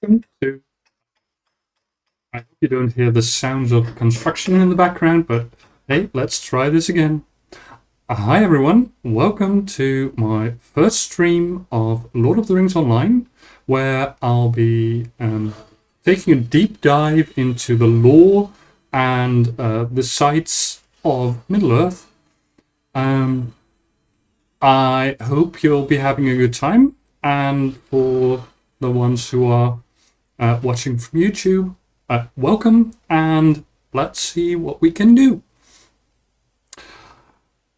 welcome to. I hope you don't hear the sounds of construction in the background, but hey, let's try this again. Hi everyone, welcome to my first stream of Lord of the Rings Online, where I'll be taking a deep dive into the lore and the sites of Middle-earth. I hope you'll be having a good time, and for the ones who are watching from YouTube, welcome, and let's see what we can do.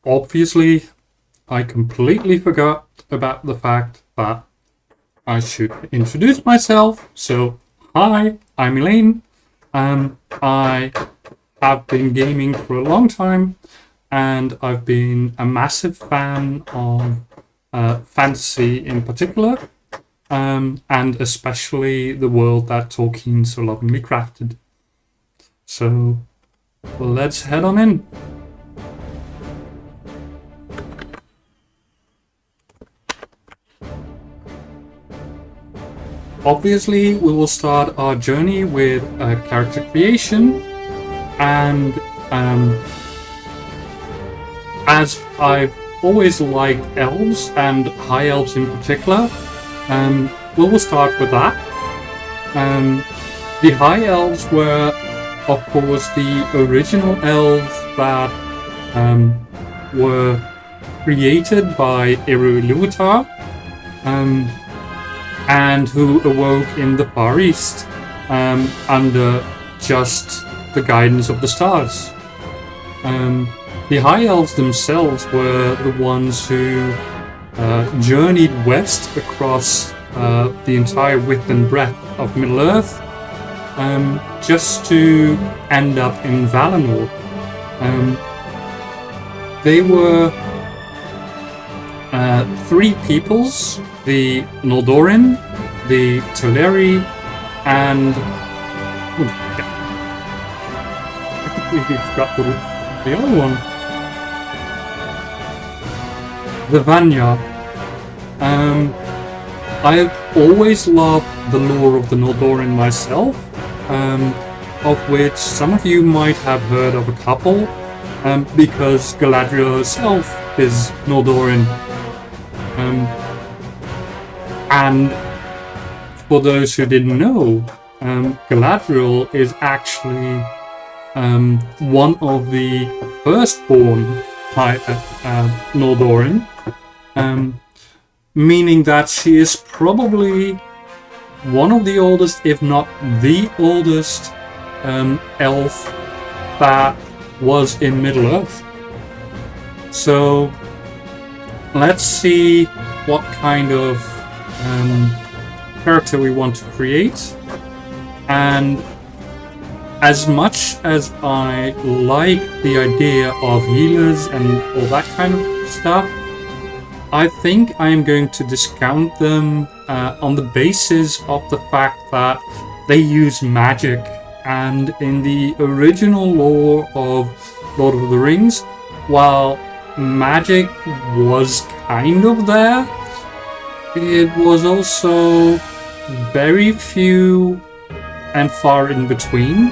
Obviously, I completely forgot about the fact that I should introduce myself. So, hi, I'm Elaine. I have been gaming for a long time, and I've been a massive fan of fantasy in particular, and especially the world that Tolkien so lovingly crafted. So, let's head on in. Obviously, we will start our journey with character creation, and as I've always liked elves, and high elves in particular, we will start with that. The high elves were, of course, the original elves that were created by E01, and who awoke in the Far East under just the guidance of the stars. The High Elves themselves were the ones who journeyed west across the entire width and breadth of Middle-earth just to end up in Valinor. They were three peoples: the Noldorin, the Teleri, and I completely forgot the other one. The Vanya. I have always loved the lore of the Noldorin myself, of which some of you might have heard of a couple, because Galadriel herself is Noldorin. And for those who didn't know, Galadriel is actually one of the firstborn Noldorin, meaning that she is probably one of the oldest, if not the oldest, elf that was in Middle-earth. So let's see what kind of character we want to create. And as much as I like the idea of healers and all that kind of stuff, I think I am going to discount them on the basis of the fact that they use magic. And in the original lore of Lord of the Rings, while magic was kind of there, it was also very few and far in between.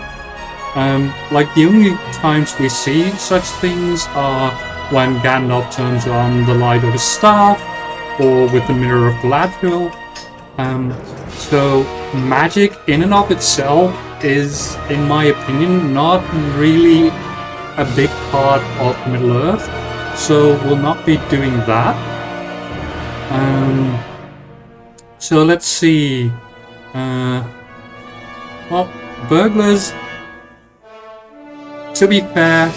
Like the only times we see such things are when Gandalf turns on the light of his staff, or with the Mirror of Galadriel. So magic in and of itself is, in my opinion, not really a big part of Middle-earth, so we'll not be doing that. So let's see. Well, burglars, to be fair,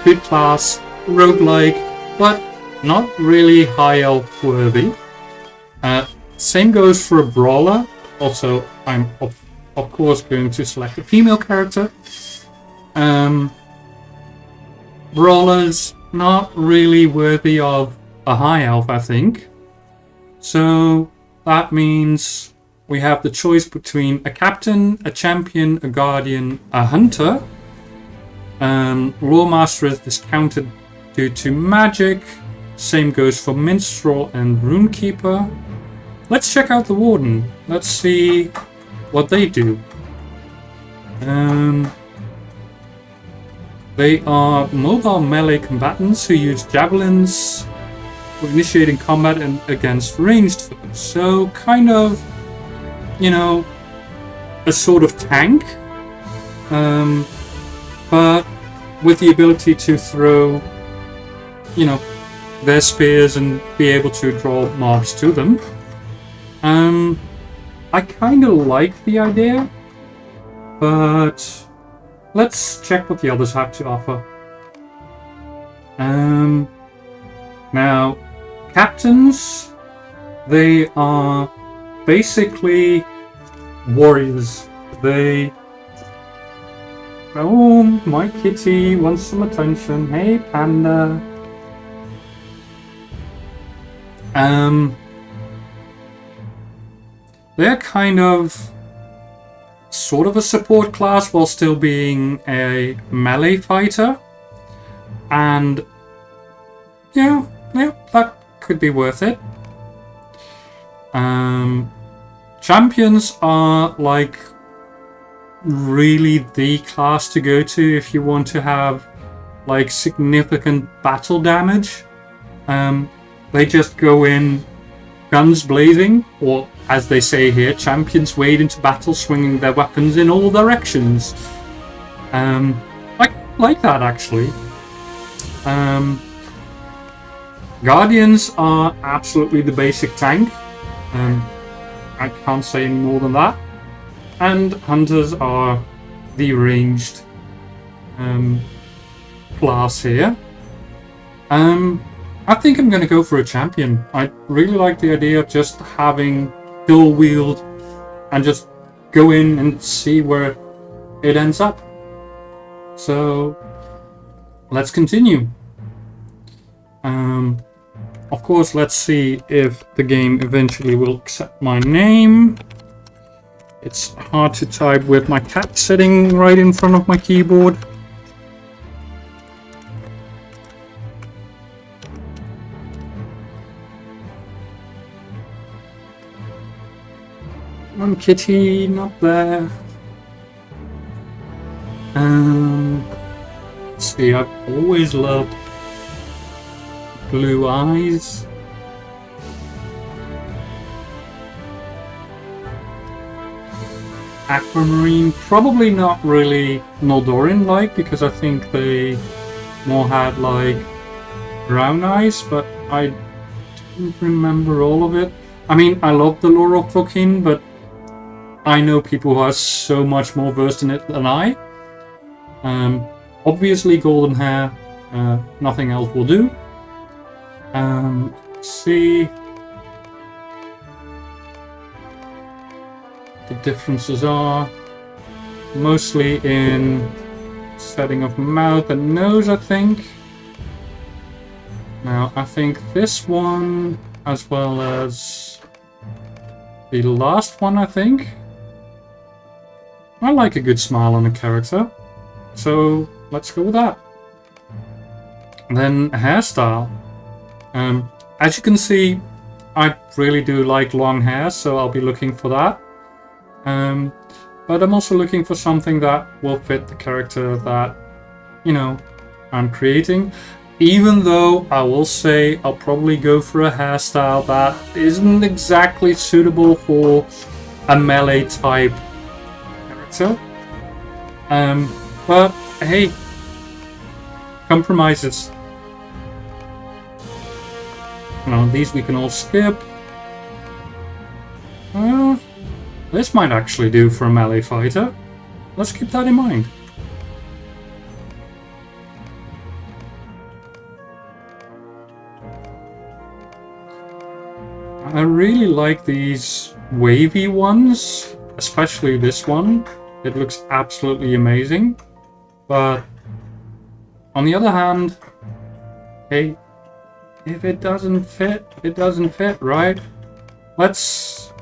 good class, roguelike, but not really high elf worthy. Same goes for a brawler. Also, I'm of course going to select a female character. Brawlers, not really worthy of a high elf, I think. So that means we have the choice between a captain, a champion, a guardian, a hunter. Lore master is discounted due to magic. Same goes for minstrel and runekeeper. Let's check out the warden. Let's see what they do. They are mobile melee combatants who use javelins for initiating combat and against ranged foes. So kind of, you know, a sort of tank, but with the ability to throw, you know, their spears and be able to draw mobs to them. I kind of like the idea, but let's check what the others have to offer. Now, captains, they are basically warriors. They... Oh, my kitty wants some attention. Hey, panda. They're kind of sort of a support class while still being a melee fighter. And yeah, that could be worth it. Champions are like really the class to go to if you want to have like significant battle damage. They just go in guns blazing, or as they say here, champions wade into battle swinging their weapons in all directions. Like that actually. Guardians are absolutely the basic tank. I can't say any more than that. And hunters are the ranged class here. I think I'm going to go for a champion. I really like the idea of just having dual wield and just go in and see where it ends up. So let's continue. Of course, let's see if the game eventually will accept my name. It's hard to type with my cat sitting right in front of my keyboard. Come on, kitty, not there. Let's see, I've always loved blue eyes. Aquamarine, probably not really Noldorin-like, because I think they more had like brown eyes, but I don't remember all of it. I mean, I love the lore of Tolkien, but I know people who are so much more versed in it than I. Obviously golden hair, nothing else will do. Let's see. The differences are mostly in setting of mouth and nose, I think. Now, I think this one, as well as the last one, I think. I like a good smile on a character, so let's go with that. And then hairstyle. As you can see, I really do like long hair, so I'll be looking for that. But I'm also looking for something that will fit the character that, you know, I'm creating. Even though I will say I'll probably go for a hairstyle that isn't exactly suitable for a melee type character. But hey, compromises. Now these we can all skip. This might actually do for a melee fighter. Let's keep that in mind. I really like these wavy ones, especially this one. It looks absolutely amazing. But on the other hand, hey, if it doesn't fit, it doesn't fit, right? Let's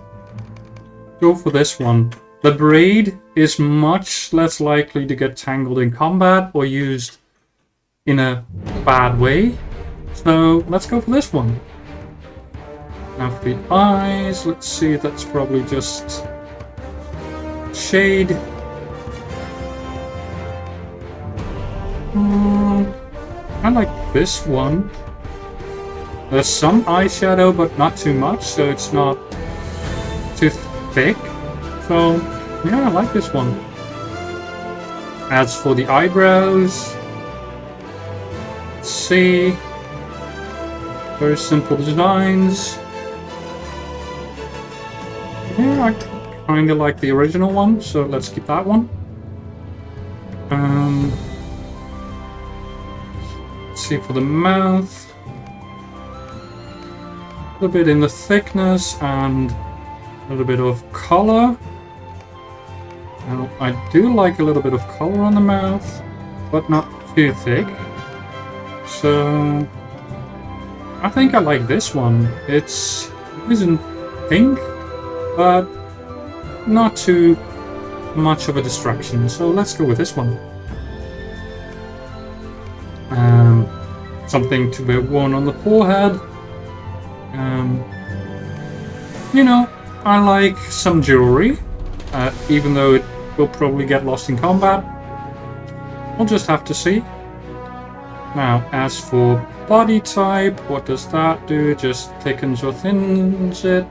go for this one. The braid is much less likely to get tangled in combat or used in a bad way. So let's go for this one. Now for the eyes, let's see, that's probably just shade. I like this one. There's some eyeshadow, but not too much, so it's not too thick. So, yeah, I like this one. As for the eyebrows, let's see. Very simple designs. Yeah, I kind of like the original one, so let's keep that one. Let's see for the mouth. A little bit in the thickness and a little bit of color. Now, I do like a little bit of color on the mouth, but not too thick. So I think I like this one. It isn't pink, but not too much of a distraction. So let's go with this one. Something to be worn on the forehead. You know, I like some jewelry, even though it will probably get lost in combat. We'll just have to see. Now, as for body type, what does that do? It just thickens or thins it.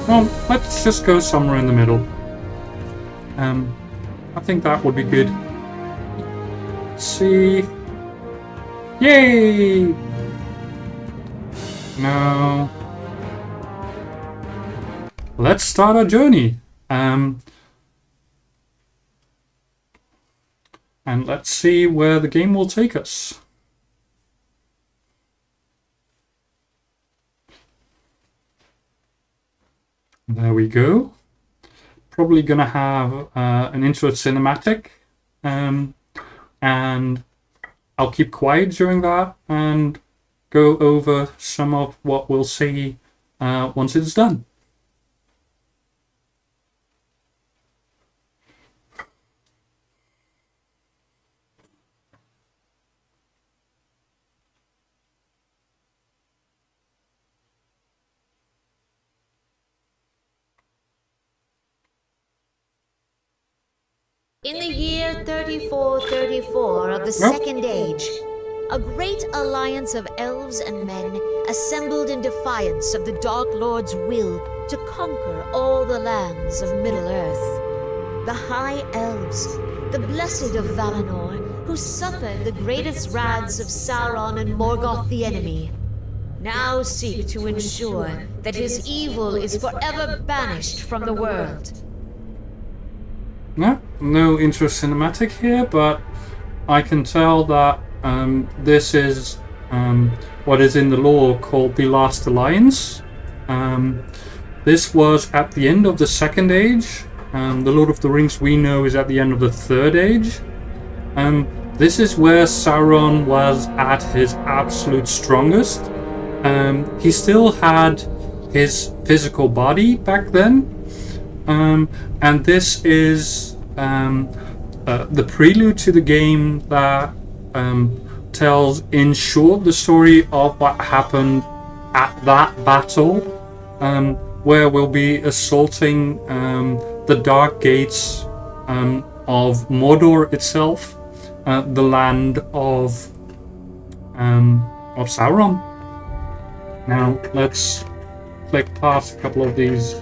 Well, let's just go somewhere in the middle. I think that would be good. Let's see. Yay! Now, let's start our journey. And let's see where the game will take us. There we go. Probably gonna have an intro cinematic, and I'll keep quiet during that and go over some of what we'll see once it's done. In the year 3434 of the Second Age, a great alliance of elves and men assembled in defiance of the Dark Lord's will to conquer all the lands of Middle-earth. The High Elves, the Blessed of Valinor, who suffered the greatest wraths of Sauron and Morgoth the enemy, now seek to ensure that his evil is forever banished from the world. No intro cinematic here, but I can tell that this is what is in the lore called the Last Alliance. This was at the end of the Second Age. The Lord of the Rings we know is at the end of the Third Age. This is where Sauron was at his absolute strongest. He still had his physical body back then. And this is the prelude to the game that tells in short the story of what happened at that battle, where we'll be assaulting the dark gates of Mordor itself, the land of Sauron. Now let's click past a couple of these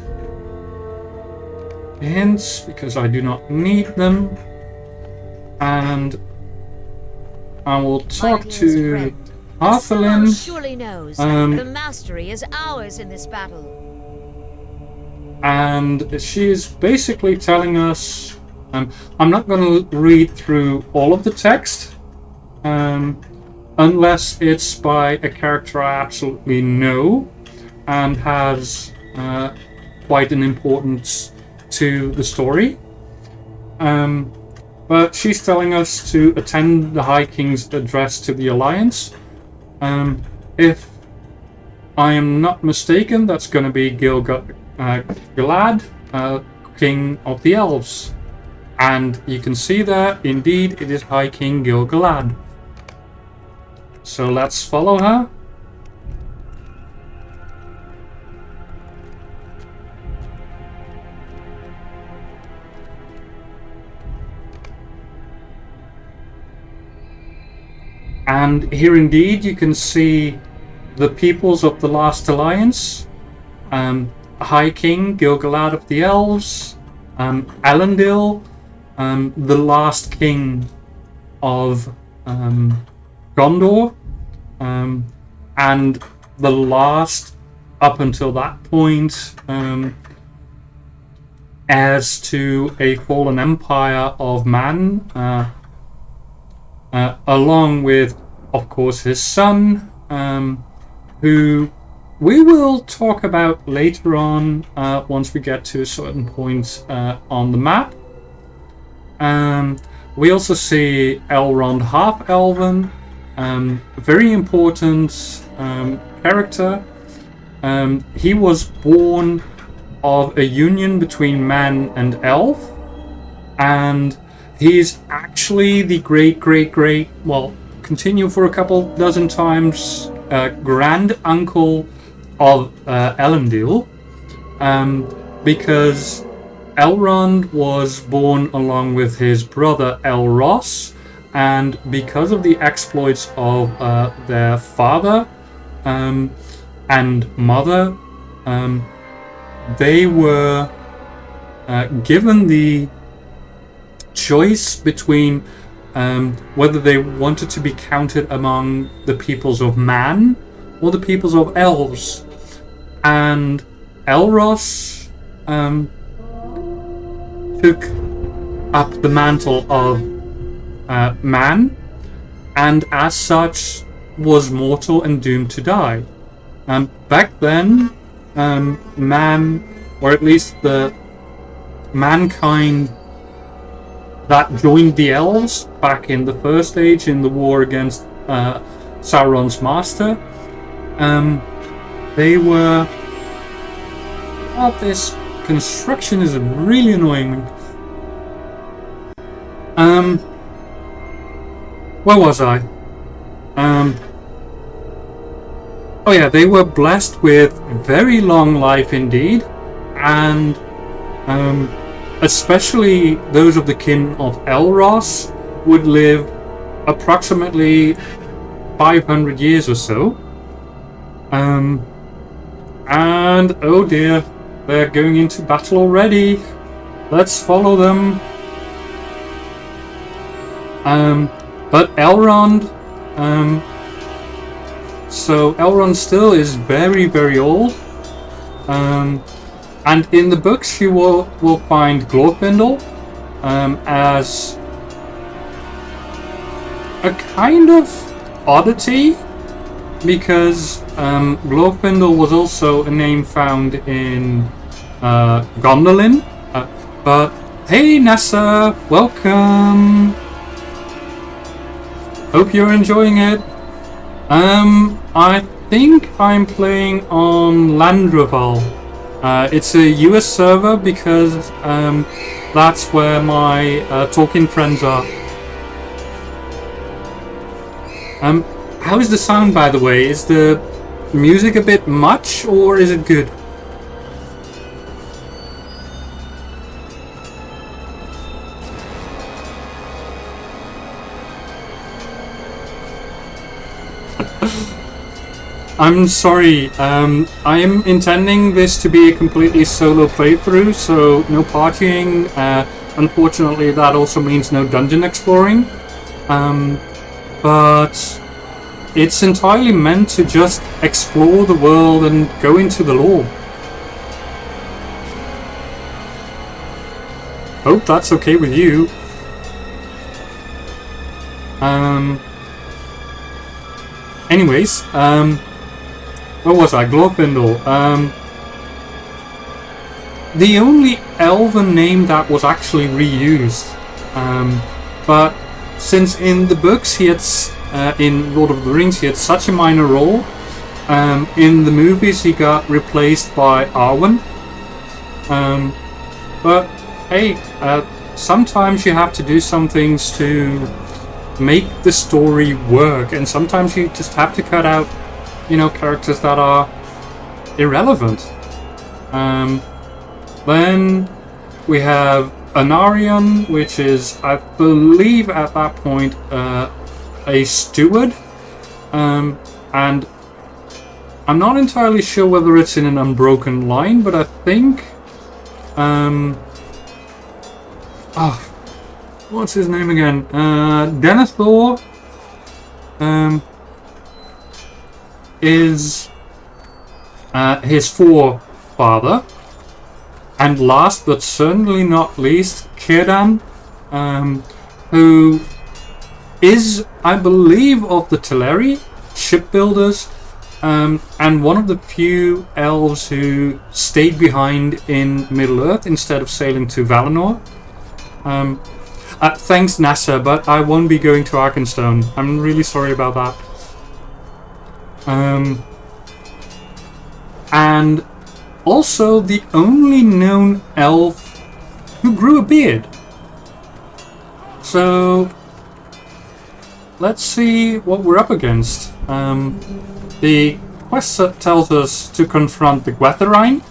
hints because I do not need them, and I will talk to Arthelin. Surely knows the mastery is ours in this battle. And she's basically telling us, I'm not going to read through all of the text, unless it's by a character I absolutely know and has quite an importance to the story. But she's telling us to attend the High King's address to the Alliance. If I am not mistaken, that's going to be Gil-galad, King of the Elves. And you can see that, indeed, it is High King Gil-galad. So let's follow her. And here indeed you can see the peoples of the last alliance, High King Gil-galad of the Elves, Elendil, the last king of Gondor, and the last, up until that point, heirs to a fallen empire of man, along with, of course, his son, who we will talk about later on once we get to a certain point on the map. We also see Elrond Half-Elven, a very important character. He was born of a union between man and elf, and he's actually the great, well, continue for a couple dozen times, grand uncle of Elendil, because Elrond was born along with his brother Elros, and because of the exploits of their father and mother, they were given the choice between whether they wanted to be counted among the peoples of man or the peoples of elves. And Elros took up the mantle of man, and as such was mortal and doomed to die. Back then, man, or at least the mankind that joined the elves back in the First Age in the war against Sauron's master, they were... God, this construction is really annoying me. Where was I? Oh yeah, they were blessed with very long life indeed, and especially those of the kin of Elros would live approximately 500 years or so. And oh dear, they're going into battle already. Let's follow them. But Elrond, so Elrond still is very old. And in the books you will find Glorfindel as a kind of oddity, because Glorfindel was also a name found in Gondolin. But hey Nessa, welcome! Hope you're enjoying it. I think I'm playing on Landraval. It's a US server because that's where my Tolkien friends are. How is the sound, by the way? Is the music a bit much, or is it good? I'm sorry, I am intending this to be a completely solo playthrough, so no partying. Unfortunately, that also means no dungeon exploring. But it's entirely meant to just explore the world and go into the lore. Hope that's okay with you. Anyways, where was I? Glorfindel. The only elven name that was actually reused. But since in the books he had, in Lord of the Rings, he had such a minor role, in the movies he got replaced by Arwen. But hey, sometimes you have to do some things to make the story work, and sometimes you just have to cut out, you know, characters that are irrelevant. Then we have Anarion, which is, I believe at that point, a a steward, and I'm not entirely sure whether it's in an unbroken line, but I think what's his name again? Denethor is his forefather. And last but certainly not least, Círdan, who is, I believe, of the Teleri shipbuilders, and one of the few elves who stayed behind in Middle-earth instead of sailing to Valinor. Thanks, NASA, but I won't be going to Arkenstone. I'm really sorry about that. And also the only known elf who grew a beard. So let's see what we're up against. The quest tells us to confront the Guetherine,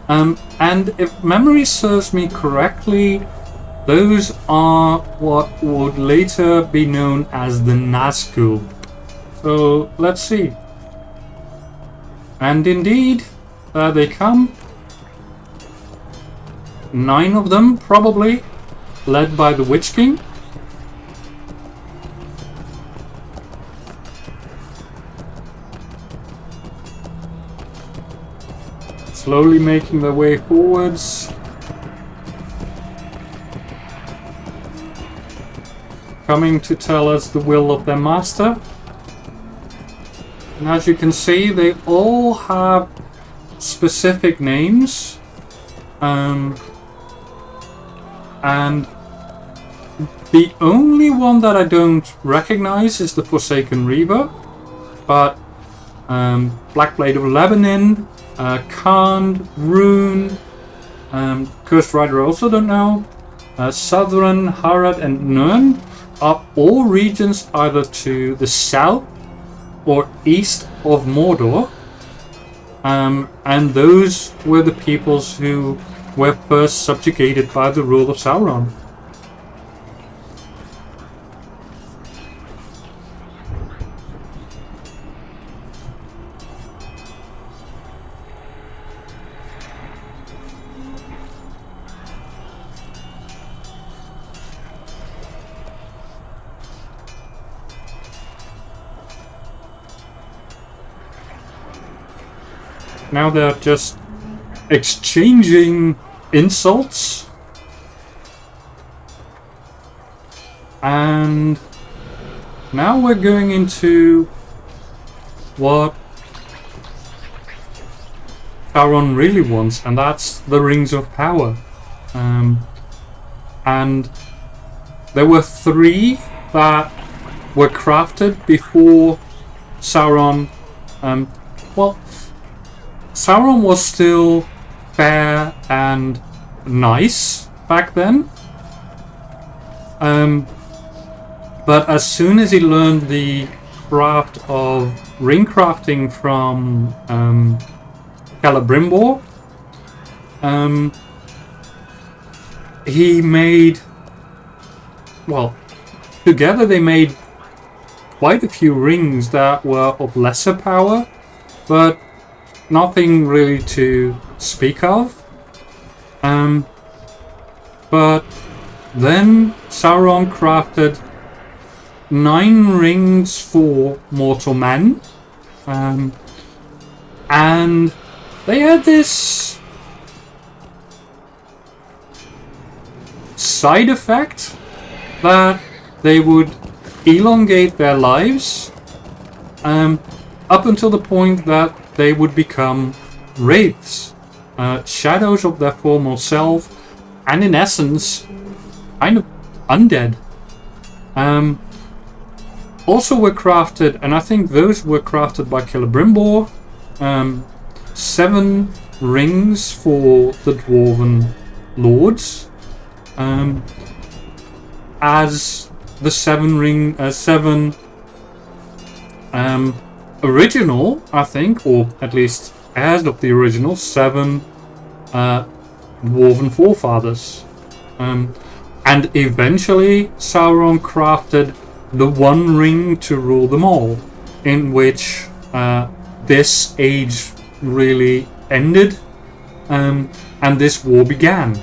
and if memory serves me correctly, those are what would later be known as the Nazgul. So let's see. And indeed, there they come. 9 of them, probably, led by the Witch King. Slowly making their way forwards. Coming to tell us the will of their master. And as you can see, they all have specific names. And the only one that I don't recognize is the Forsaken Reaver. But Black Blade of Lebanon, Khand, Rune, Cursed Rider I also don't know, Southern, Harad and Nirn are all regions either to the south or east of Mordor. And those were the peoples who were first subjugated by the rule of Sauron. Now they're just exchanging insults. And now we're going into what Sauron really wants, and that's the Rings of Power. And there were 3 that were crafted before Sauron. Sauron was still fair and nice back then. But as soon as he learned the craft of ring crafting from Celebrimbor, he made, together they made quite a few rings that were of lesser power, but nothing really to speak of. But then Sauron crafted 9 rings for mortal men, and they had this side effect that they would elongate their lives up until the point that they would become wraiths, shadows of their former self, and in essence, kind of undead. Also were crafted, and I think those were crafted by Celebrimbor, 7 rings for the Dwarven Lords, as the 7 original, I think, or at least as of the original 7 Dwarven forefathers. And eventually Sauron crafted the One Ring to rule them all, in which this age really ended, and this war began,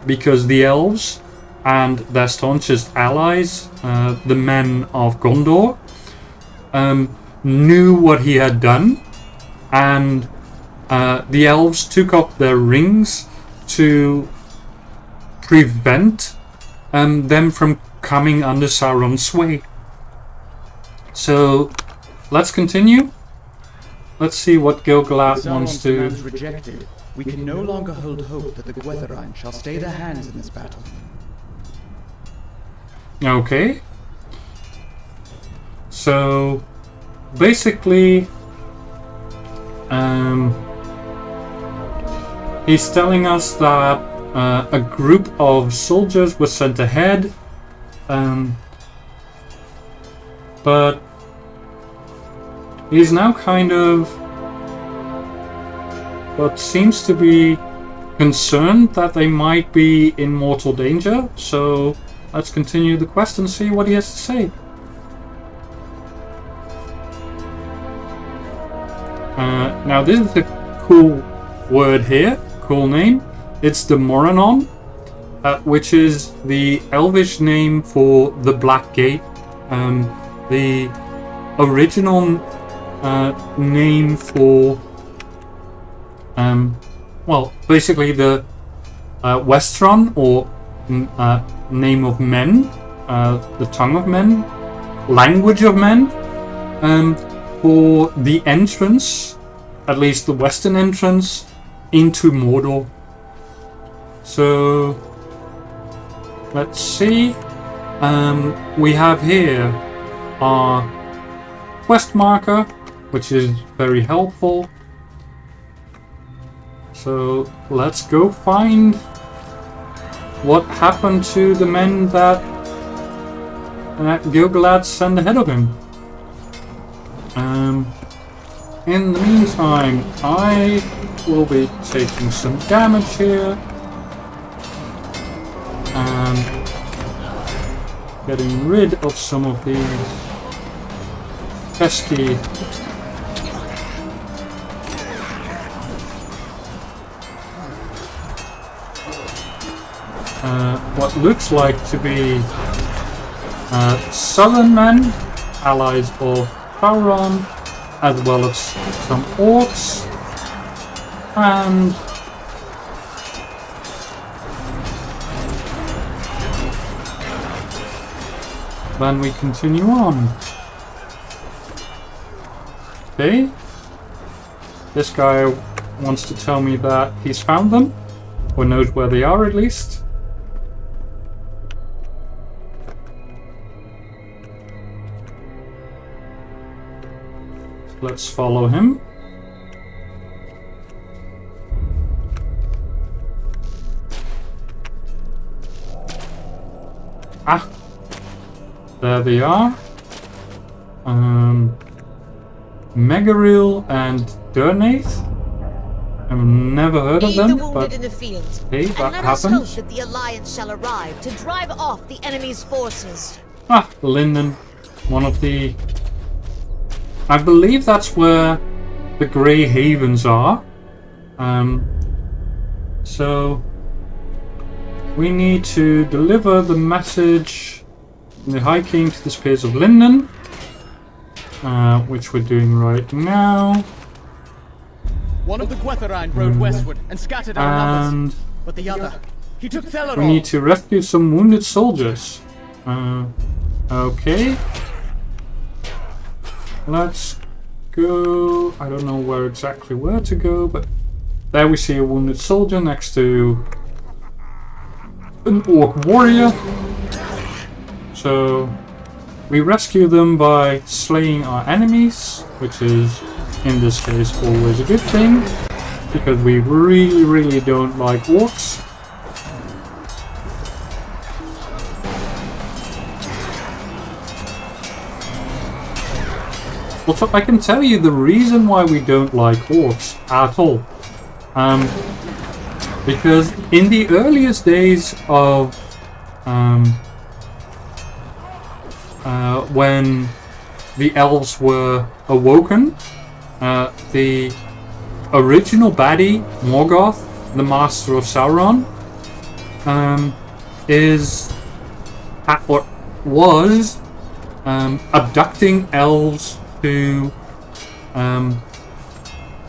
because the elves and their staunchest allies, the men of Gondor, knew what he had done, and the elves took off their rings to prevent them from coming under Sauron's sway. So let's continue. Let's see what Gil-galad wants to... Rejected. We can no longer hold hope that the Gwytharin shall stay their hands in this battle. Okay. So basically, he's telling us that a group of soldiers was sent ahead, but he's now kind of what seems to be concerned that they might be in mortal danger. So let's continue the quest and see what he has to say. Now this is a cool word here, cool name. It's the Moranon, which is the Elvish name for the Black Gate. The original name for, well, basically the Westron, or name of men, the tongue of men, language of men, for the entrance, at least the western entrance, into Mordor. So let's see. We have here our quest marker, which is very helpful. So let's go find what happened to the men that Gil-galad sent ahead of him. In the meantime, I will be taking some damage here and getting rid of some of these pesky what looks like to be southern men, allies of Sauron, as well as some orcs, and then we continue on. Okay, this guy wants to tell me that he's found them, or knows where they are at least. Let's follow him. Ah, there they are. Megaril and Durnaith. I've never heard of them, but in the field, hey, that and happens. let us hope that the Alliance shall arrive to drive off the enemy's forces. Ah, Linden, one of the... I believe that's where the Grey Havens are. So we need to deliver the message from the High King to the Spears of Linden, which we're doing right now. One of the Gwytharin rode westward and scattered our numbers, but the other, he took Thelador. We need to rescue some wounded soldiers. Okay. Let's go. I don't know where exactly to go, but there we see a wounded soldier next to an orc warrior. So we rescue them by slaying our enemies, which is in this case always a good thing, because we really don't like orcs. Also, I can tell you the reason why we don't like orcs at all. Because in the earliest days of when the elves were awoken, the original baddie, Morgoth, the Master of Sauron, was abducting elves to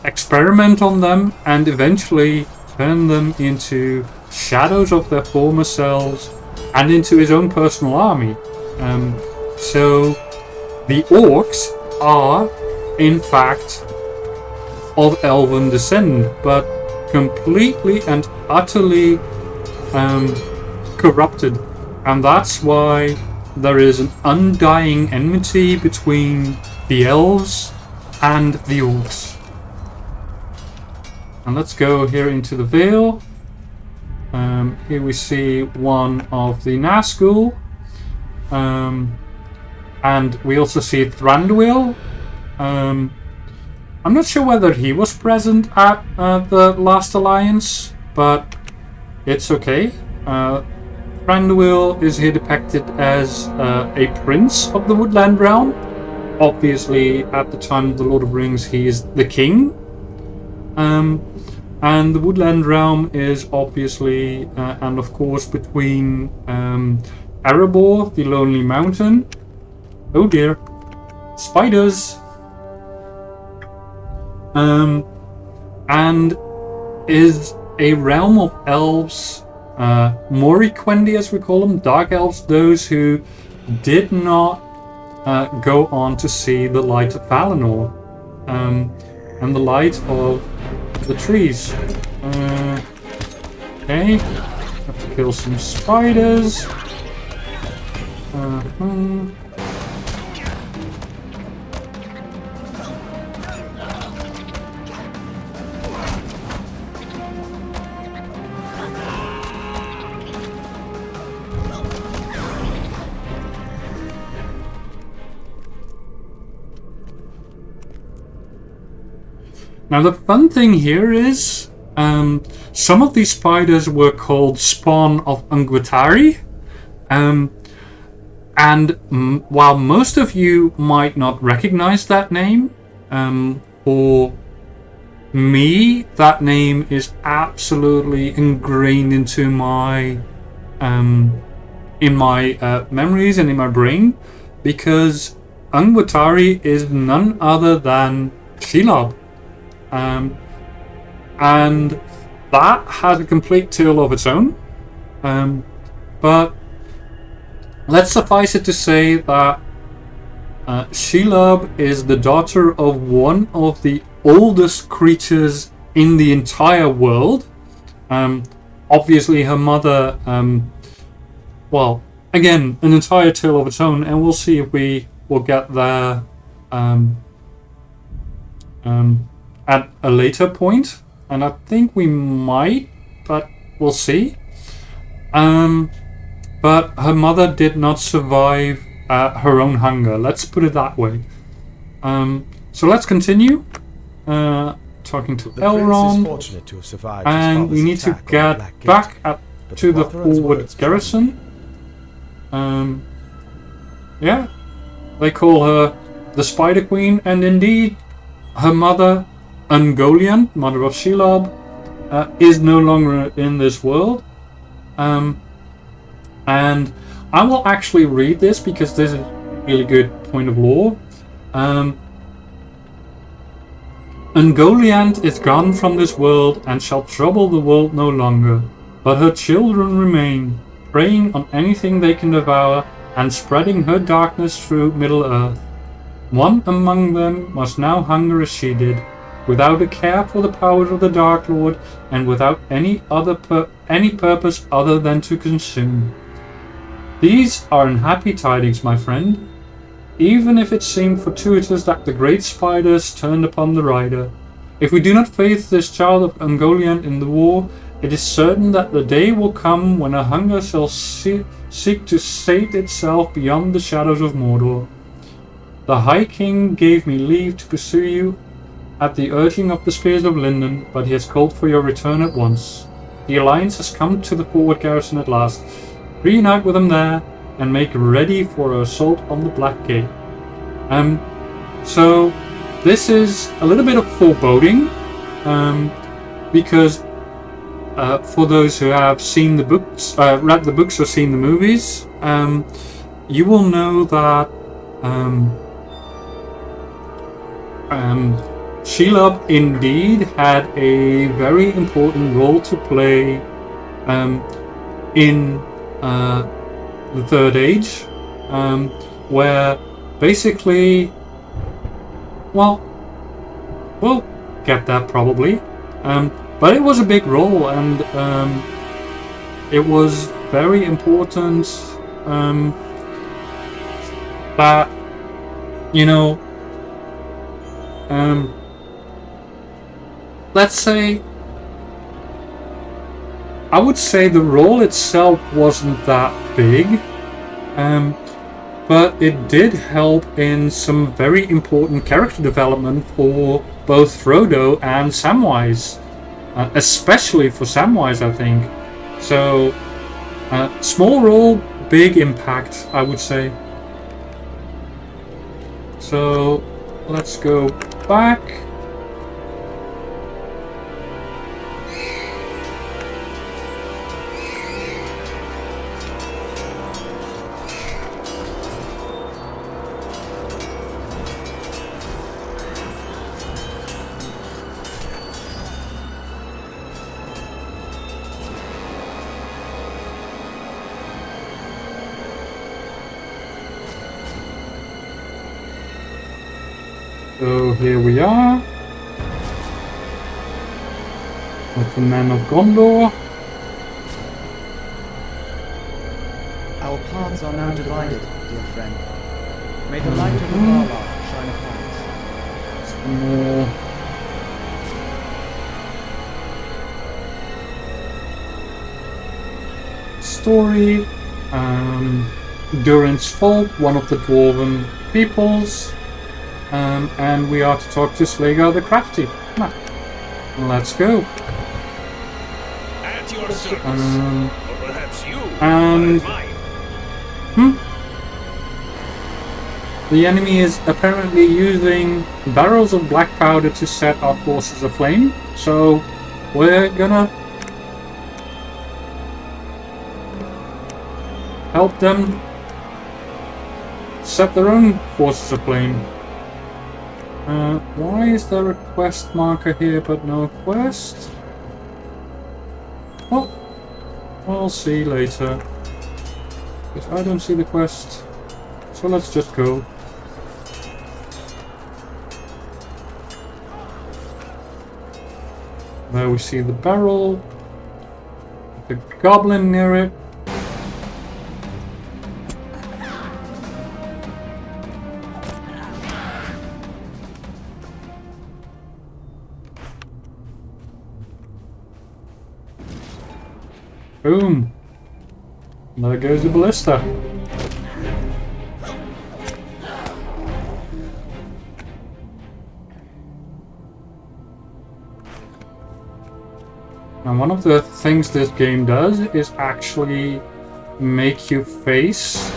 experiment on them and eventually turn them into shadows of their former selves and into his own personal army. So the orcs are, in fact, of elven descent, but completely and utterly corrupted. And that's why there is an undying enmity between the elves and the orcs. And let's go here into the Vale. Here we see one of the Nazgul. And we also see Thranduil. I'm not sure whether he was present at the last alliance, but it's okay. Thranduil is here depicted as a prince of the Woodland Realm. Obviously, at the time of the Lord of the Rings, he is the king. And the Woodland Realm is obviously, and of course, between Erebor, the Lonely Mountain. Oh dear. Spiders. And is a realm of elves, Moriquendi as we call them, dark elves, those who did not go on to see the light of Valinor, and the light of the trees. Okay, have to kill some spiders. Now the fun thing here is, some of these spiders were called spawn of Ungwatari, and while most of you might not recognize that name, for me that name is absolutely ingrained into my memories and in my brain, because Ungwatari is none other than Shelob. And that has a complete tale of its own. But let's suffice it to say that Shelob is the daughter of one of the oldest creatures in the entire world. Obviously her mother, well, again, an entire tale of its own, and we'll see if we will get there at a later point, and I think we might, but we'll see. But her mother did not survive her own hunger, let's put it that way. So let's continue talking to Elrond, and we need to get back to the forward garrison. Yeah, they call her the Spider Queen, and indeed her mother, Ungoliant, mother of Shelob, is no longer in this world. And I will actually read this because this is a really good point of lore. Ungoliant is gone from this world and shall trouble the world no longer, but her children remain, preying on anything they can devour and spreading her darkness through Middle-earth. One among them must now hunger as she did, without a care for the powers of the Dark Lord, and without any purpose other than to consume. These are unhappy tidings, my friend, even if it seemed fortuitous that the great spiders turned upon the rider. If we do not face this child of Ungoliant in the war, it is certain that the day will come when her hunger shall seek to sate itself beyond the shadows of Mordor. The High King gave me leave to pursue you at the urging of the Spears of Linden, but he has called for your return at once. The Alliance has come to the forward garrison at last. Reunite with them there, and make ready for assault on the Black Gate. So this is a little bit of foreboding, because for those who have seen the books, read the books or seen the movies, you will know that Shelob indeed had a very important role to play in the Third Age, where basically, well, we'll get that probably, but it was a big role, and it was very important that, you know, let's say, I would say the role itself wasn't that big, but it did help in some very important character development for both Frodo and Samwise, especially for Samwise, I think. So, small role, big impact, I would say. So, let's go back. So here we are with the Men of Gondor. Our paths are now divided, dear friend. May the light of the Valar shine upon us. Some more story. Durin's Folk, one of the Dwarven peoples. And we are to talk to Slagar the Crafty. Nah. Let's go. At your service. Or perhaps you and are mine. The enemy is apparently using barrels of black powder to set our forces aflame. So we're gonna help them set their own forces aflame. Why is there a quest marker here but no quest? Well, we'll see later. Because I don't see the quest. So let's just go. There we see the barrel. The goblin near it. Boom! There goes the ballista. Now, one of the things this game does is actually make you face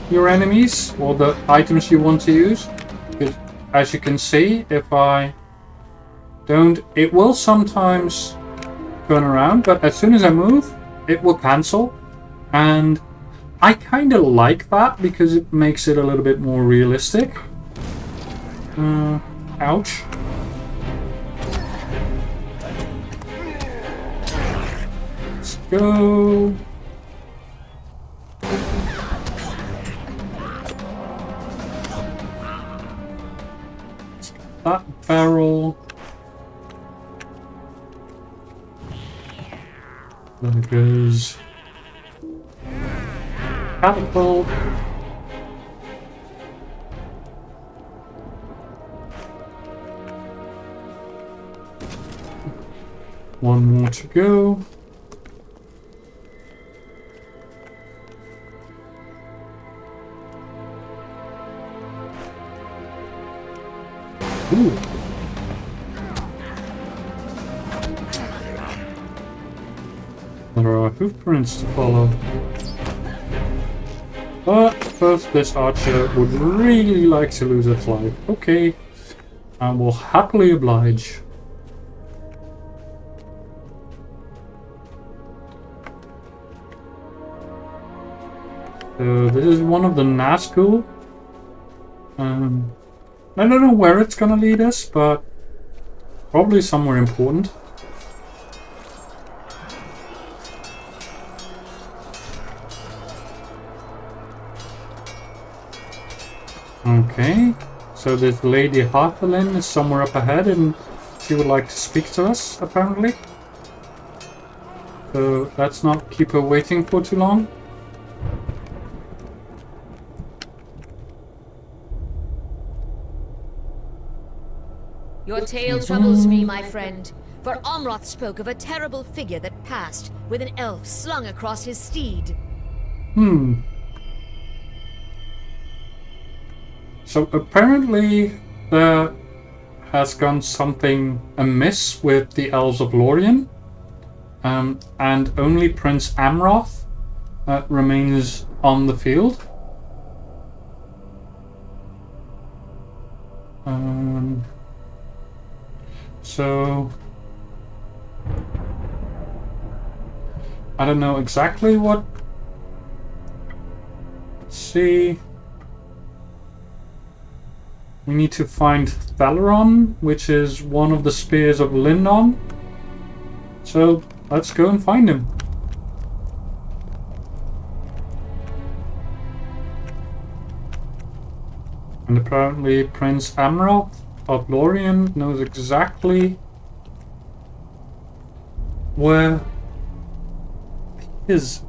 your enemies or the items you want to use. Because as you can see, if I don't, it will sometimes turn around, but as soon as I move, it will cancel, and I kind of like that because it makes it a little bit more realistic. Ouch. Let's go. Let's get that barrel. There goes catapult. One more to go. Ooh. There are hoofprints to follow. But first, this archer would really like to lose its life. Okay, I will happily oblige. So this is one of the Nazgul. I don't know where it's gonna lead us, but probably somewhere important. Okay, so this Lady Harthelin is somewhere up ahead and she would like to speak to us, apparently. So let's not keep her waiting for too long. Your tale troubles me, my friend, for Amroth spoke of a terrible figure that passed with an elf slung across his steed. So apparently there has gone something amiss with the Elves of Lorien, and only Prince Amroth remains on the field. So I don't know exactly what. Let's see. We need to find Thaleron, which is one of the spears of Lindon. So let's go and find him. And apparently Prince Amroth of Lorien knows exactly where he is.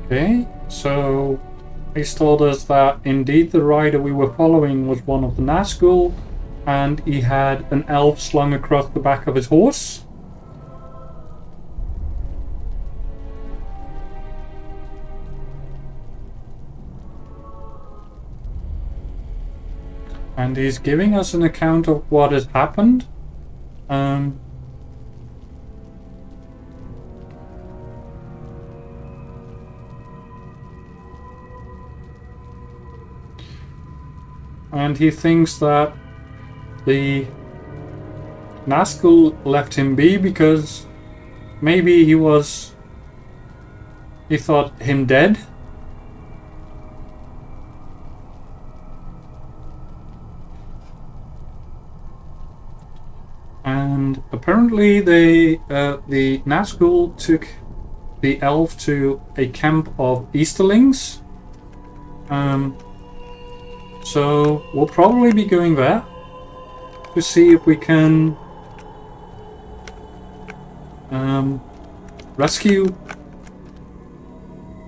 Okay, so he's told us that indeed the rider we were following was one of the Nazgul, and he had an elf slung across the back of his horse. And he's giving us an account of what has happened. And he thinks that the Nazgul left him be because maybe he thought him dead. And apparently the Nazgul took the elf to a camp of Easterlings. So we'll probably be going there to see if we can rescue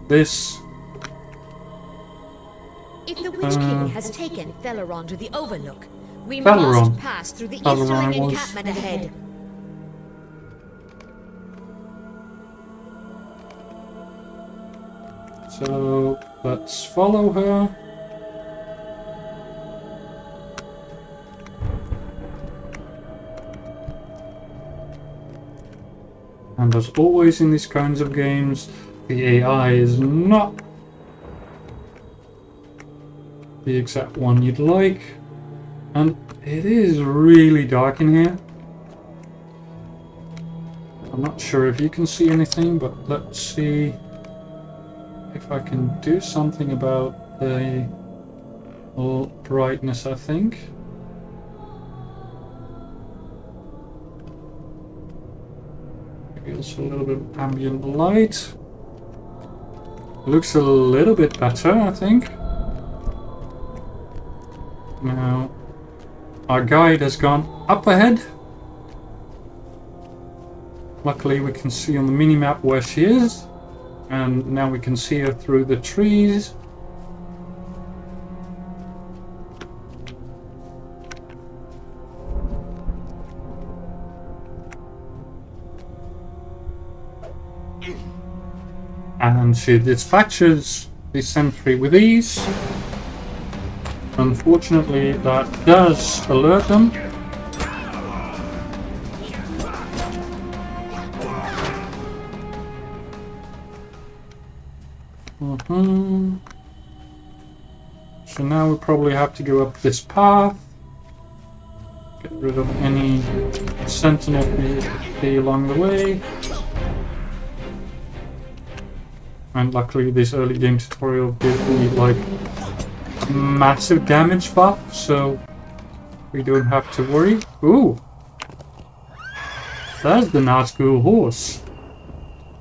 this. If the Witch King has taken Thaleron to the Overlook, we Thaleron. must pass through the Thaleron Easterling was- encampment ahead. So let's follow her. And as always in these kinds of games, the AI is not the exact one you'd like. And it is really dark in here. I'm not sure if you can see anything, but let's see if I can do something about the brightness, I think. Maybe also a little bit of ambient light. Looks a little bit better, I think. Now, our guide has gone up ahead. Luckily we can see on the minimap where she is. And now we can see her through the trees. And she dispatches the sentry with ease. Unfortunately, that does alert them. So now we probably have to go up this path. Get rid of any sentinel we see along the way. And luckily this early game tutorial gives me like massive damage buff, so we don't have to worry. Ooh! There's the Nazgul horse.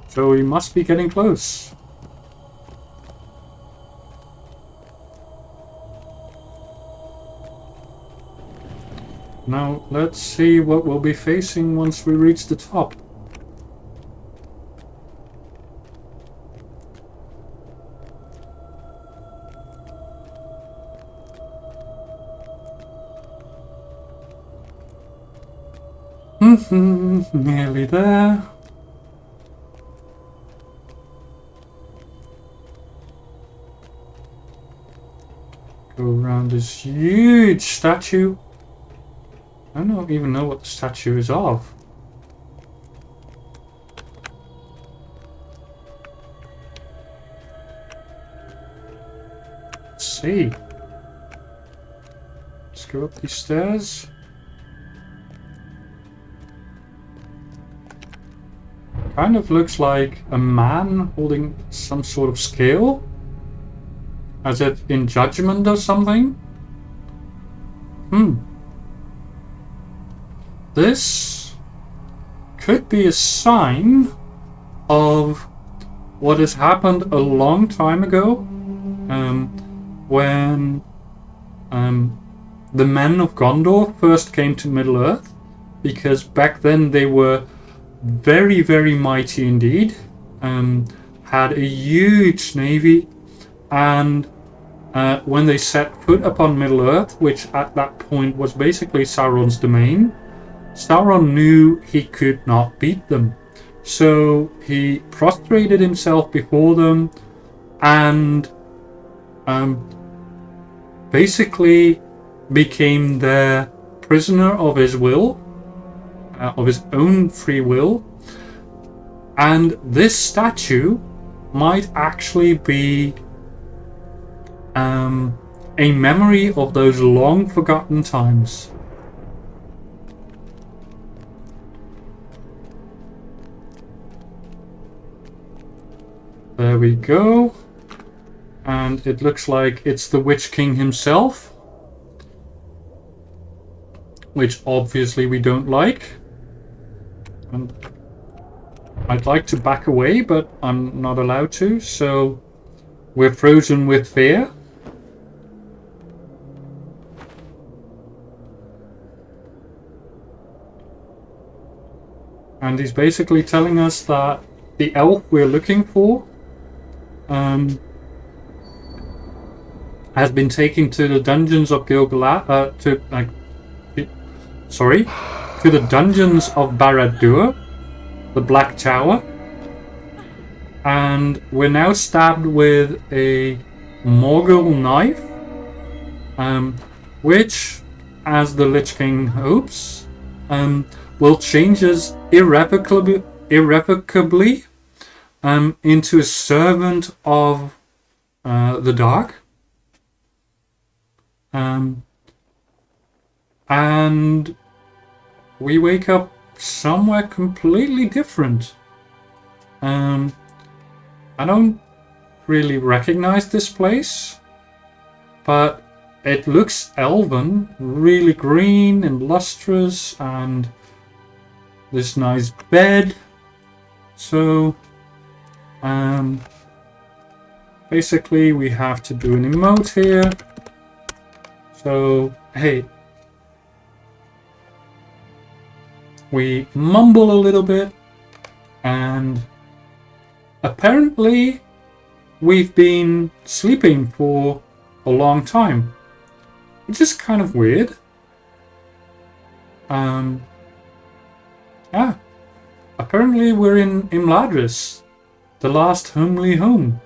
So we must be getting close. Now let's see what we'll be facing once we reach the top. Nearly there. Go around this huge statue. I don't even know what the statue is of. Let's see. Let's go up these stairs. Kind of looks like a man holding some sort of scale, as if in judgment or something. This could be a sign of what has happened a long time ago, when the men of Gondor first came to Middle-earth, because back then they were very, very mighty indeed, had a huge navy, and when they set foot upon Middle-earth, which at that point was basically Sauron's domain, Sauron knew he could not beat them. So he prostrated himself before them and basically became their prisoner of his will, of his own free will. And this statue might actually be a memory of those long forgotten times. There we go. And it looks like it's the Witch King himself, which obviously we don't like. And I'd like to back away, but I'm not allowed to, so we're frozen with fear. And he's basically telling us that the elf we're looking for has been taken to the dungeons of Gil-galad, to the dungeons of Barad-dûr, the Black Tower, and we're now stabbed with a Morgul knife, which, as the Lich King hopes, will change us irrevocably into a servant of the dark. And we wake up somewhere completely different. I don't really recognize this place, but it looks elven, really green and lustrous, and this nice bed. So basically we have to do an emote here. So hey, we mumble a little bit, and apparently we've been sleeping for a long time, which is kind of weird. Apparently we're in Imladris, the last homely home.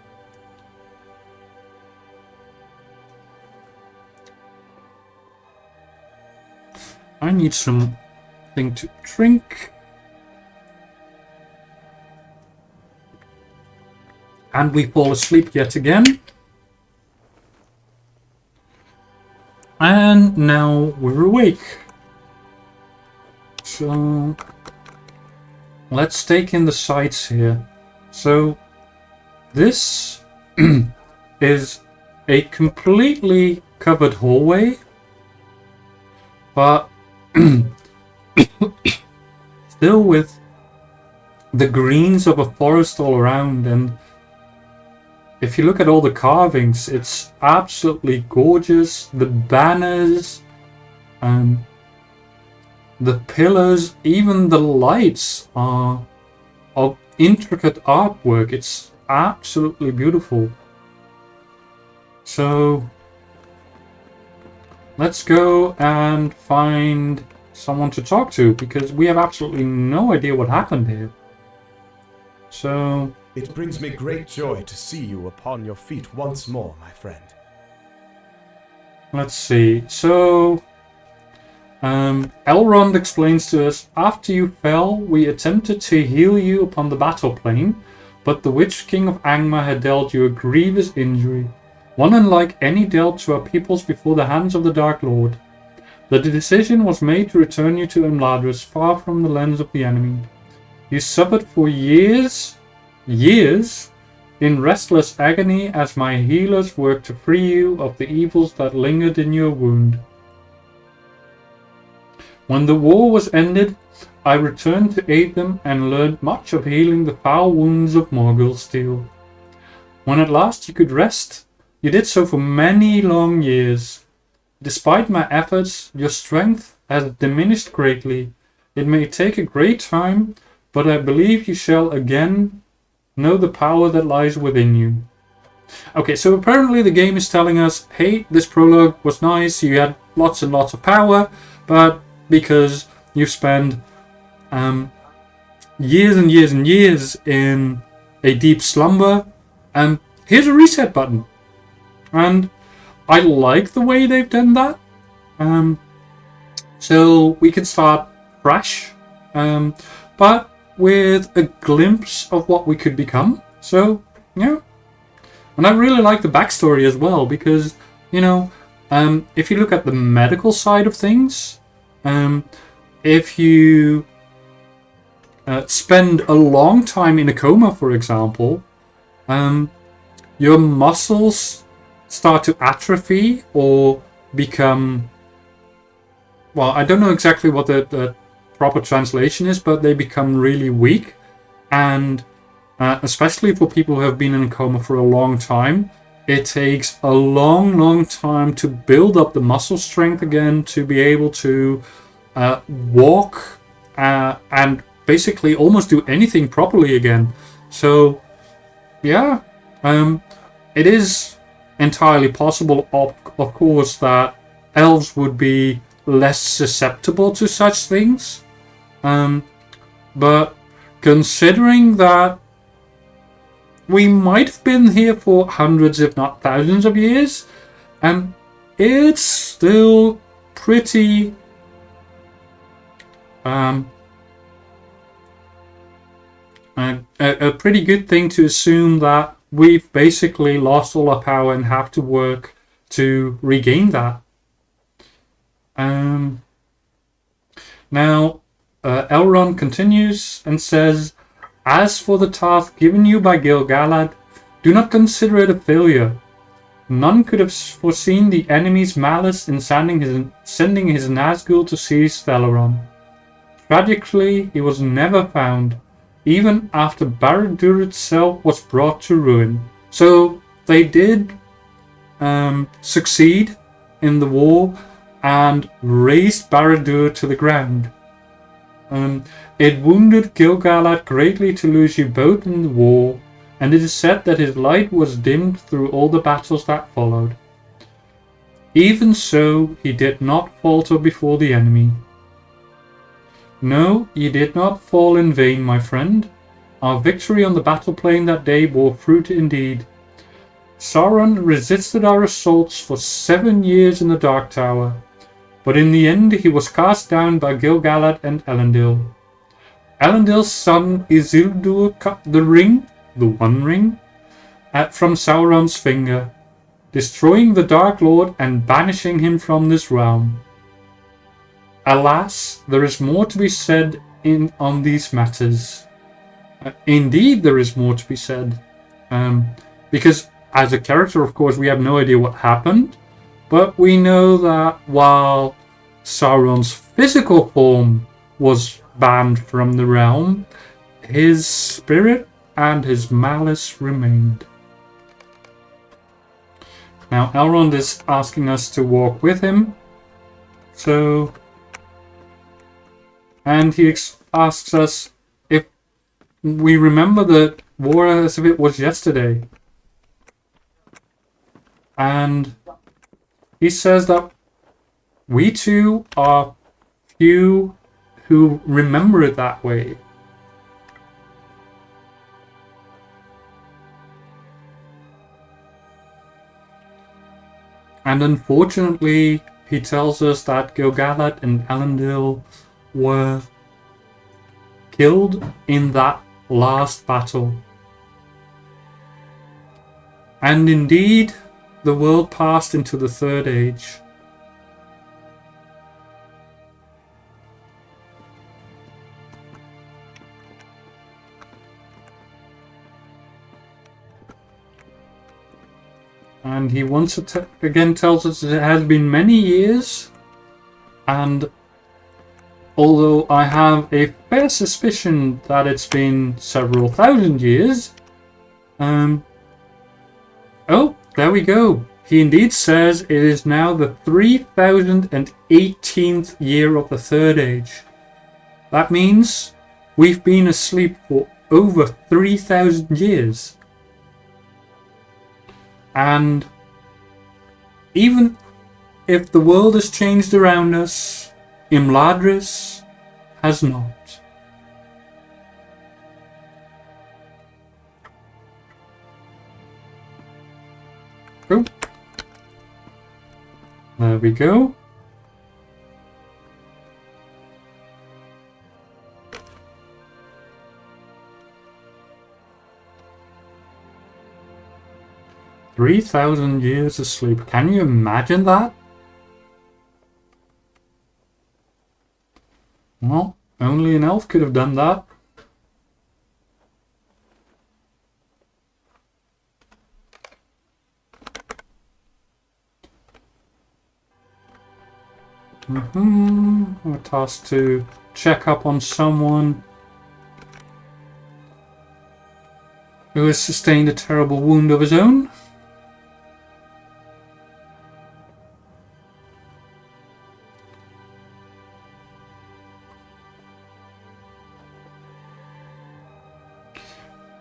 I need something to drink. And we fall asleep yet again. And now we're awake. So let's take in the sights here. So this is a completely covered hallway, but still with the greens of a forest all around. And if you look at all the carvings, it's absolutely gorgeous. The banners, the pillars, even the lights are of intricate artwork. It's absolutely beautiful. So let's go and find someone to talk to, because we have absolutely no idea what happened here. So It brings me great joy to see you upon your feet once more, my friend. let's see. So Elrond explains to us, after you fell, we attempted to heal you upon the battle plane, but the Witch King of Angmar had dealt you a grievous injury, one unlike any dealt to our peoples before the hands of the Dark Lord. The decision was made to return you to Imladris, far from the lens of the enemy. You suffered for years in restless agony as my healers worked to free you of the evils that lingered in your wound. When the war was ended, I returned to aid them and learned much of healing the foul wounds of Morgul steel. When at last you could rest, you did so for many long years. Despite my efforts, your strength has diminished greatly. It may take a great time, but I believe you shall again know the power that lies within you. Okay, so apparently the game is telling us, hey, this prologue was nice, you had lots and lots of power, but because you've spent years and years and years in a deep slumber, here's a reset button. And I like the way they've done that. So we can start fresh, but with a glimpse of what we could become. So, yeah. And I really like the backstory as well, because, you know, if you look at the medical side of things, if you spend a long time in a coma, for example, your muscles start to atrophy or become, well, I don't know exactly what the proper translation is, but they become really weak. And especially for people who have been in a coma for a long time, it takes a long time to build up the muscle strength again to be able to walk and basically almost do anything properly again. So yeah, it is entirely possible, of course, that elves would be less susceptible to such things. But considering that we might have been here for hundreds, if not thousands of years, it's still pretty a pretty good thing to assume that we've basically lost all our power and have to work to regain that. Now, Elrond continues and says, as for the task given you by Gil-galad, do not consider it a failure. None could have foreseen the enemy's malice in sending his Nazgul to seize Theleron. Tragically, he was never found, even after Barad-dûr itself was brought to ruin. So they did succeed in the war and razed Barad-dûr to the ground. It wounded Gil-galad greatly to lose you both in the war, and it is said that his light was dimmed through all the battles that followed. Even so, he did not falter before the enemy. No, ye did not fall in vain, my friend. Our victory on the battle plain that day bore fruit indeed. Sauron resisted our assaults for 7 years in the Dark Tower, but in the end he was cast down by Gil-galad and Elendil. Elendil's son Isildur cut the ring, the One Ring, from Sauron's finger, destroying the Dark Lord and banishing him from this realm. Alas, there is more to be said on these matters. Indeed, there is more to be said. Because as a character, of course, we have no idea what happened, but we know that while Sauron's physical form was banned from the realm, his spirit and his malice remained. Now Elrond is asking us to walk with him, and he asks us if we remember the war as if it was yesterday. And he says that we two are few who remember it that way. And unfortunately, he tells us that Gil-galad and Elendil were killed in that last battle. And indeed, the world passed into the Third Age. And he once again tells us it has been many years, and although I have a fair suspicion that it's been several thousand years, oh, there we go. He indeed says it is now the 3018th year of the Third Age. That means we've been asleep for over 3,000 years. And even if the world has changed around us, Imladris has not. Oh. There we go. "3,000 years asleep." Can you imagine that? Well, only an elf could have done that. We're tasked to check up on someone who has sustained a terrible wound of his own.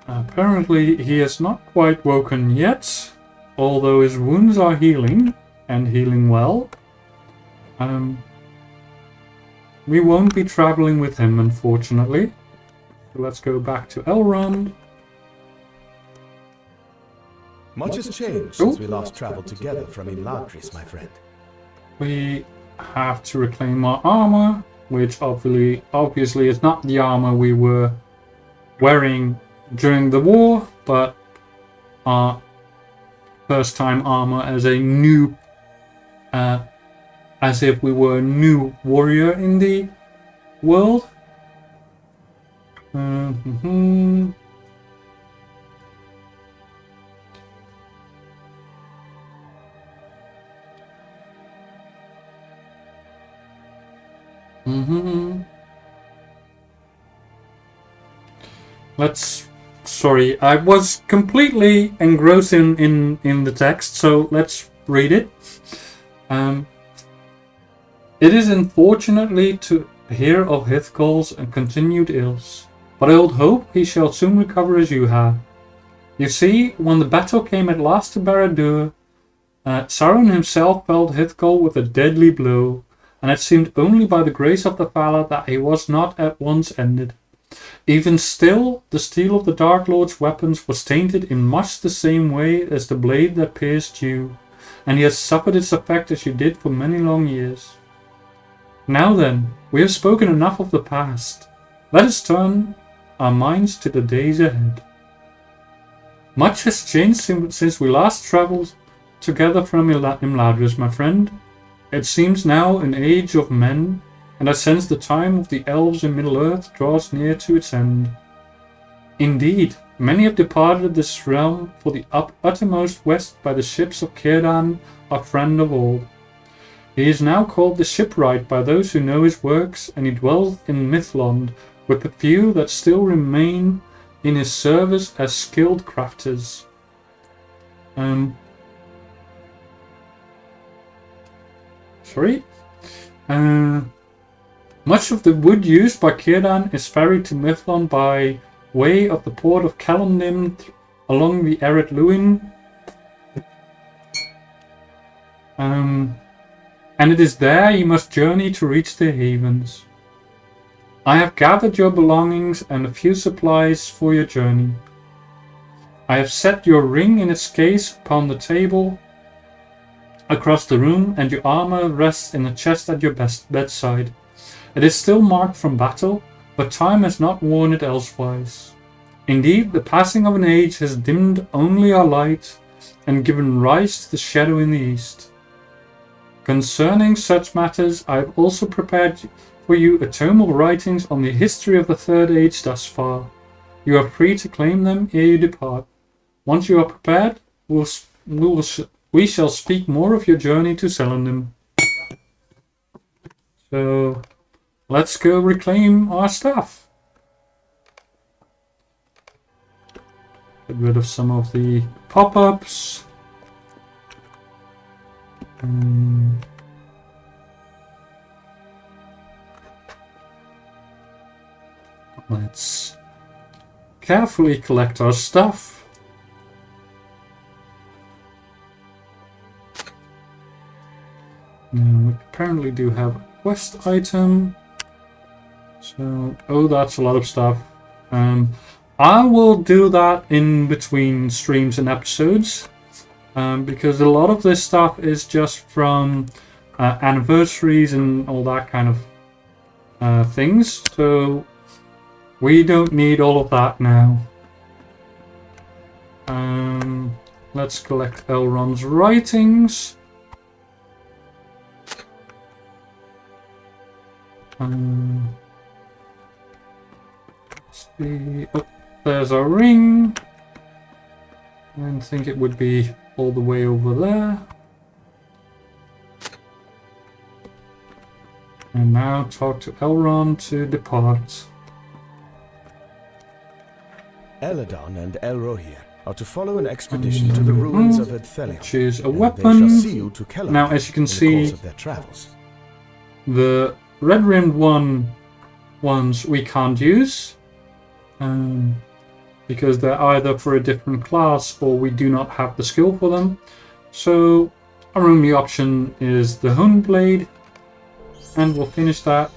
Apparently he is not quite woken yet, although his wounds are healing, and healing well. We won't be traveling with him, unfortunately. So let's go back to Elrond. Much has changed since we last traveled together from Imladris, my friend. We have to reclaim our armor, which obviously is not the armor we were wearing during the war, but our first time armor as a new, as if we were a new warrior in the world. Sorry, I was completely engrossed in the text, so let's read it. It is unfortunately to hear of Hithgold's and continued ills, but I would hope he shall soon recover as you have. You see, when the battle came at last to Barad-dûr, Sauron himself felled Hithgold with a deadly blow, and it seemed only by the grace of the Valar that he was not at once ended. Even still, the steel of the Dark Lord's weapons was tainted in much the same way as the blade that pierced you, and he has suffered its effect as you did for many long years. Now then, we have spoken enough of the past. Let us turn our minds to the days ahead. Much has changed since we last travelled together from Imladris, my friend. It seems now an age of men, and I sense the time of the elves in Middle-earth draws near to its end. Indeed, many have departed this realm for the uttermost west by the ships of Círdan, our friend of old. He is now called the Shipwright by those who know his works, and he dwells in Mithlond with the few that still remain in his service as skilled crafters. Much of the wood used by Círdan is ferried to Mithlond by way of the port of Calendim along the Eret Luin. And it is there you must journey to reach the havens. I have gathered your belongings and a few supplies for your journey. I have set your ring in its case upon the table across the room, and your armor rests in a chest at your bedside. It is still marked from battle, but time has not worn it elsewise. Indeed, the passing of an age has dimmed only our light and given rise to the shadow in the east. Concerning such matters, I have also prepared for you a tome of writings on the history of the Third Age thus far. You are free to claim them ere you depart. Once you are prepared, we shall speak more of your journey to Celandum. So, let's go reclaim our stuff. Get rid of some of the pop-ups. Let's carefully collect our stuff. Now we apparently do have a quest item. So, oh, that's a lot of stuff. I will do that in between streams and episodes. Because a lot of this stuff is just from anniversaries and all that kind of things, so we don't need all of that now. Let's collect Elrond's writings. Let's see. Oh, there's our ring. I think it would be all the way over there. And now talk to Elrond to depart. Eladon and Elrohir are to follow an expedition to the ruins of Edthelion. Choose a and weapon. They shall see you to Keller Now, as you can in see, the course of their travels. the red-rimmed ones we can't use. Because they're either for a different class or we do not have the skill for them. So our only option is the Hone Blade, and we'll finish that.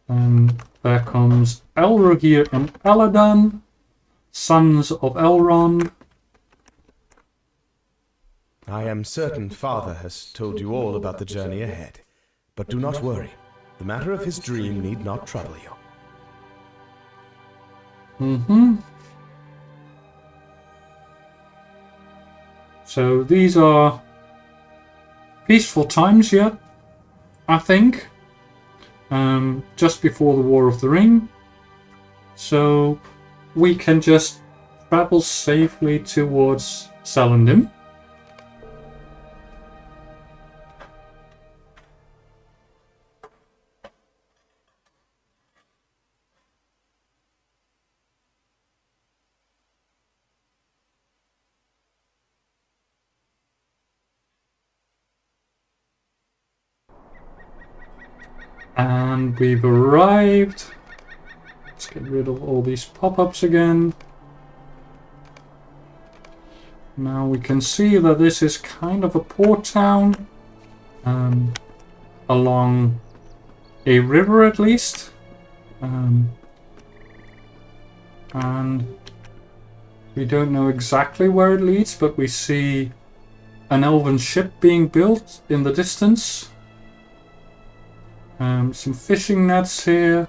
And there comes Elrohir and Eladon, sons of Elrond. I am certain Father has told you all about the journey ahead, but do not worry. The matter of his dream need not trouble you. So these are peaceful times yet, I think. Just before the War of the Ring. So we can just travel safely towards Celandum. And we've arrived. Let's get rid of all these pop-ups again. Now we can see that this is kind of a port town along a river at least. And we don't know exactly where it leads, but we see an elven ship being built in the distance. Some fishing nets here.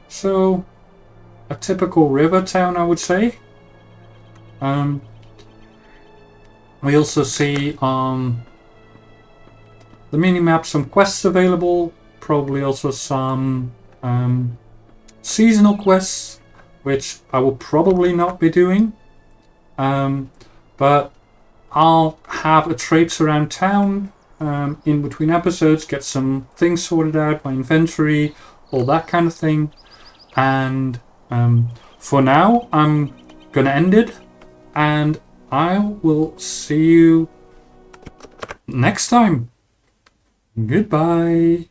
So, a typical river town, I would say. We also see on the minimap some quests available. Probably also some seasonal quests, which I will probably not be doing. But I'll have a traipse around town in between episodes, get some things sorted out, my inventory, all that kind of thing. And for now, I'm going to end it. And I will see you next time. Goodbye.